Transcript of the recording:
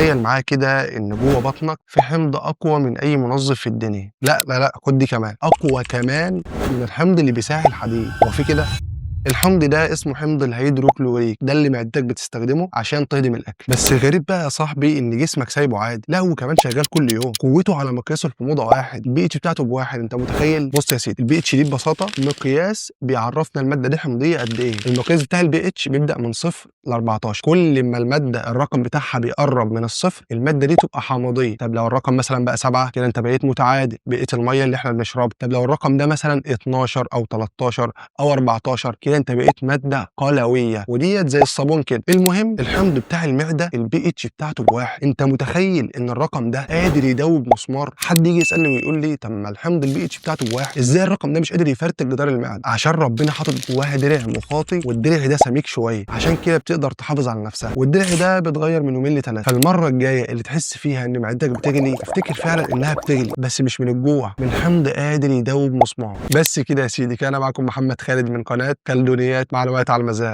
تخيل معايا كده ان جوه بطنك في حمض اقوى من اي منظف في الدنيا. لا لا لا، خد دي كمان اقوى كمان من الحمض اللي بيساعد الحديد. هو في كده؟ الحمض ده اسمه حمض الهيدروكلوريك، ده اللي معدتك بتستخدمه عشان تهضم الاكل. بس الغريب بقى يا صاحبي ان جسمك سايبه عادي، لا هو كمان شغال كل يوم. قوته على مقياس الحموضه واحد، البي اتش بتاعته بواحد. انت متخيل؟ بص يا سيدي، البي اتش دي ببساطه مقياس بيعرفنا الماده دي حمضيه قد ايه. المقياس بتاع البي اتش بيبدا من 0 ل 14. كل ما الماده الرقم بتاعها بيقرب من الصفر الماده دي تبقى حامضيه. طب لو الرقم مثلا بقى 7 كده انت بقيت متعادل، بقيت الميه اللي احنا بنشربها. طب لو الرقم ده مثلا 12 او 13 او 14 كده انت بقيت ماده قلويه، وديت زي الصابون كده. المهم الحمض بتاع المعده البي اتش بتاعته بواحد. انت متخيل ان الرقم ده قادر يدوب مسمار؟ حد يجي يسالني ويقول لي طب ما الحمض البي اتش بتاعته بواحد، ازاي الرقم ده مش قادر يفرتك جدار المعده؟ عشان ربنا حاطط جواها درع مخاطي، والدرع ده سميك شويه، عشان كده بتقدر تحافظ على نفسها. والدرع ده بيتغير من يومين لثلاثه. فالمره الجايه اللي تحس فيها ان معدتك بتغلي افتكر فعلا انها بتغلي، بس مش من الجوع، من حمض قادر يدوب مسمار. بس كده يا سيدي، كان معكم محمد خالد من قناه كالدونيات معلومات على المزاج.